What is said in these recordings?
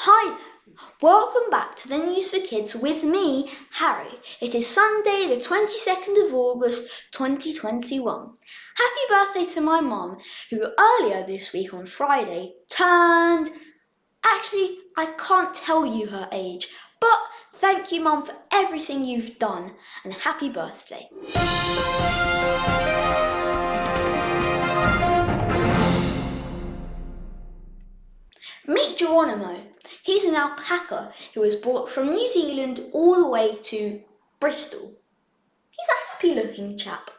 Hi there, welcome back to the News for Kids with me, Harry. It is Sunday the 22nd of August 2021. Happy birthday to my mum, who earlier this week on Friday turned... Actually, I can't tell you her age, but thank you mum for everything you've done, and happy birthday. Meet Geronimo. He's an alpaca who was brought from New Zealand all the way to Bristol. He's a happy-looking chap.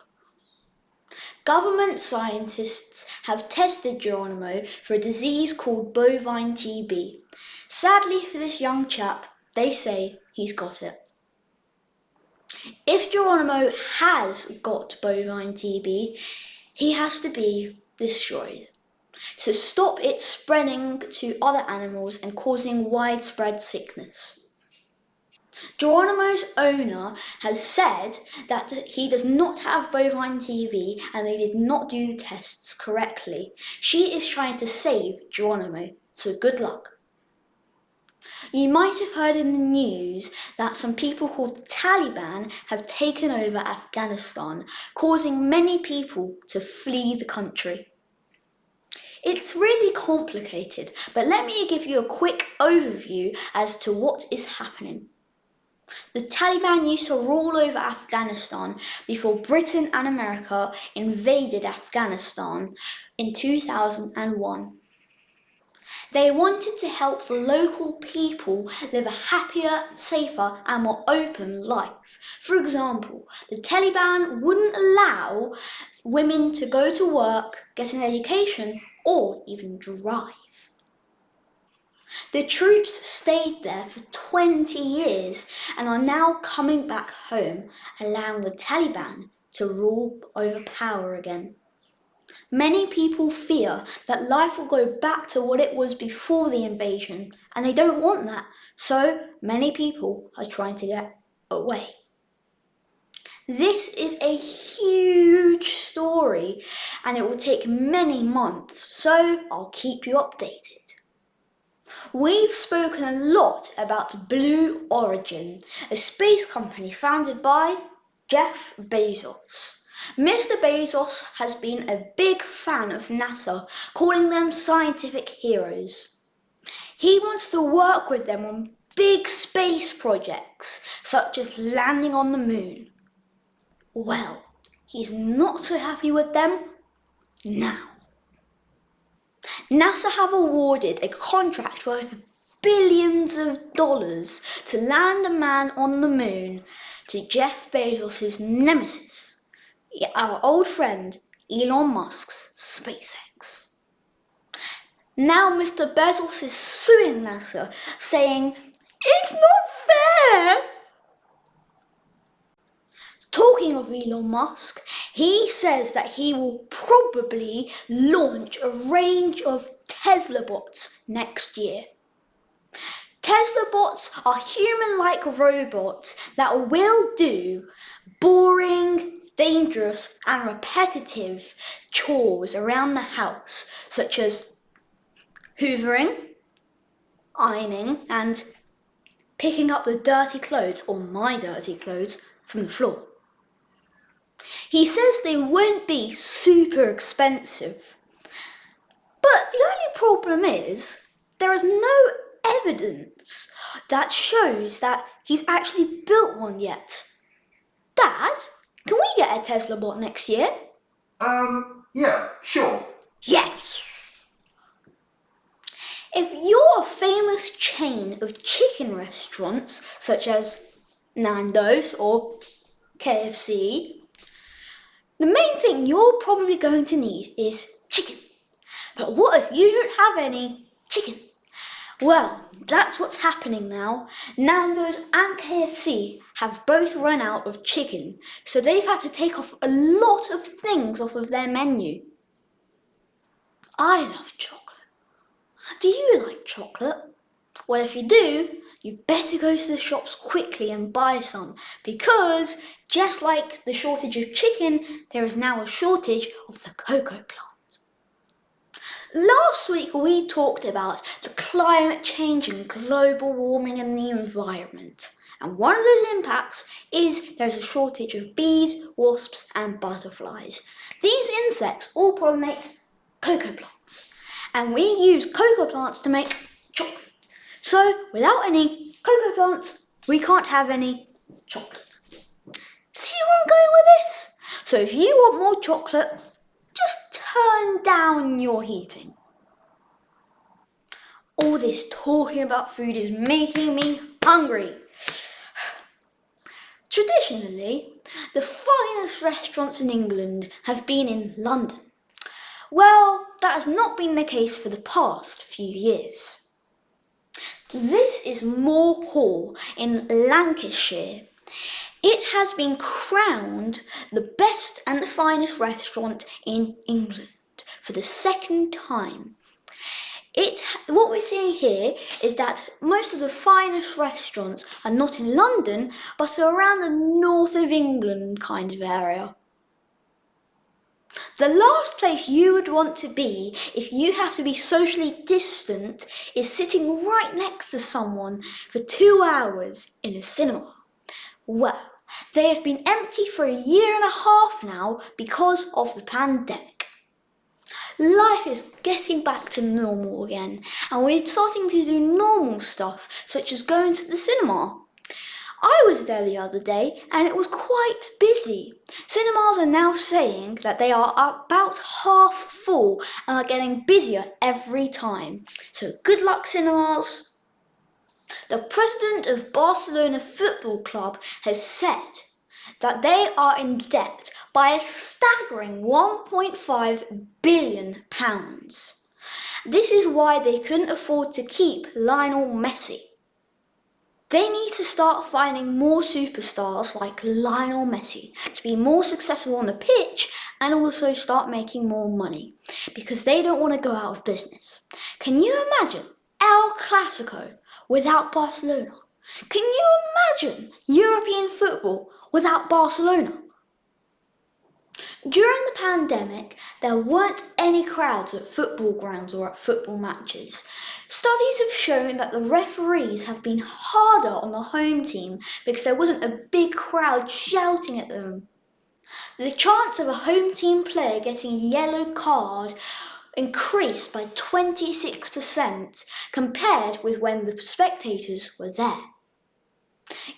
Government scientists have tested Geronimo for a disease called bovine TB. Sadly for this young chap, they say he's got it. If Geronimo has got bovine TB, he has to be destroyed to stop it spreading to other animals and causing widespread sickness. Geronimo's owner has said that he does not have bovine TB and they did not do the tests correctly. She is trying to save Geronimo, so good luck. You might have heard in the news that some people called the Taliban have taken over Afghanistan, causing many people to flee the country. It's really complicated, but let me give you a quick overview as to what is happening. The Taliban used to rule over Afghanistan before Britain and America invaded Afghanistan in 2001. They wanted to help the local people live a happier, safer and more open life. For example, the Taliban wouldn't allow women to go to work, get an education or even drive. The troops stayed there for 20 years and are now coming back home, allowing the Taliban to rule over power again. Many people fear that life will go back to what it was before the invasion, and they don't want that, so many people are trying to get away. This is a huge story, and it will take many months, so I'll keep you updated. We've spoken a lot about Blue Origin, a space company founded by Jeff Bezos. Mr. Bezos has been a big fan of NASA, calling them scientific heroes. He wants to work with them on big space projects, such as landing on the moon. Well, he's not so happy with them now. NASA have awarded a contract worth billions of dollars to land a man on the moon to Jeff Bezos' nemesis, our old friend Elon Musk's SpaceX. Now Mr. Bezos is suing NASA, saying, "It's not fair." Talking of Elon Musk, he says that he will probably launch a range of Tesla bots next year. Tesla bots are human-like robots that will do boring, dangerous and repetitive chores around the house, such as hoovering, ironing and picking up the dirty clothes, or my dirty clothes, from the floor. He says they won't be super expensive. But the only problem is, there is no evidence that shows that he's actually built one yet. Dad, can we get a Tesla bot next year? Yeah, sure. Yes! If you're a famous chain of chicken restaurants, such as Nando's or KFC, the main thing you're probably going to need is chicken. But what if you don't have any chicken? Well, that's what's happening now. Nando's and KFC have both run out of chicken, so they've had to take off a lot of things off of their menu. I love chocolate. Do you like chocolate? Well, if you do, you better go to the shops quickly and buy some, because just like the shortage of chicken, there is now a shortage of the cocoa plant. Last week we talked about the climate change and global warming and the environment. And one of those impacts is there's a shortage of bees, wasps and butterflies. These insects all pollinate cocoa plants. And we use cocoa plants to make chocolate. So without any cocoa plants, we can't have any chocolate. See where I'm going with this? So if you want more chocolate, just turn down your heating. All this talking about food is making me hungry. Traditionally, the finest restaurants in England have been in London. Well, that has not been the case for the past few years. This is Moor Hall in Lancashire. It has been crowned the best and the finest restaurant in England for the second time. What we're seeing here is that most of the finest restaurants are not in London, but are around the north of England kind of area. The last place you would want to be if you have to be socially distant is sitting right next to someone for 2 hours in a cinema. Well, they have been empty for 1.5 years now because of the pandemic. Life is getting back to normal again, and we're starting to do normal stuff, such as going to the cinema. I was there the other day, and it was quite busy. Cinemas are now saying that they are about half full and are getting busier every time. So good luck, cinemas. The president of Barcelona Football Club has said that they are in debt by a staggering £1.5 billion. This is why they couldn't afford to keep Lionel Messi. They need to start finding more superstars like Lionel Messi to be more successful on the pitch and also start making more money because they don't want to go out of business. Can you imagine El Clasico without Barcelona? Can you imagine European football without Barcelona? During the pandemic, there weren't any crowds at football grounds or at football matches. Studies have shown that the referees have been harder on the home team because there wasn't a big crowd shouting at them. The chance of a home team player getting a yellow card increased by 26% compared with when the spectators were there.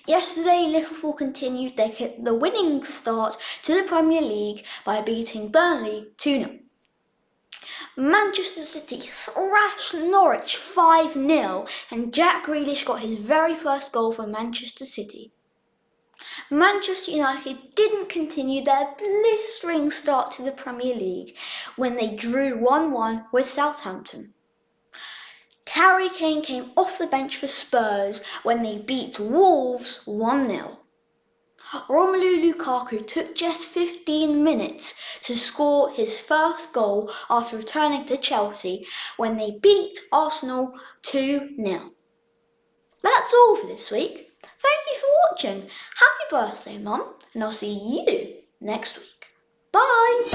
Yesterday, Liverpool continued the winning start to the Premier League by beating Burnley 2-0. Manchester City thrashed Norwich 5-0 and Jack Grealish got his very first goal for Manchester City. Manchester United didn't continue their blistering start to the Premier League when they drew 1-1 with Southampton. Harry Kane came off the bench for Spurs when they beat Wolves 1-0. Romelu Lukaku took just 15 minutes to score his first goal after returning to Chelsea when they beat Arsenal 2-0. That's all for this week. Thank you for watching. Happy birthday, Mum, and I'll see you next week. Bye!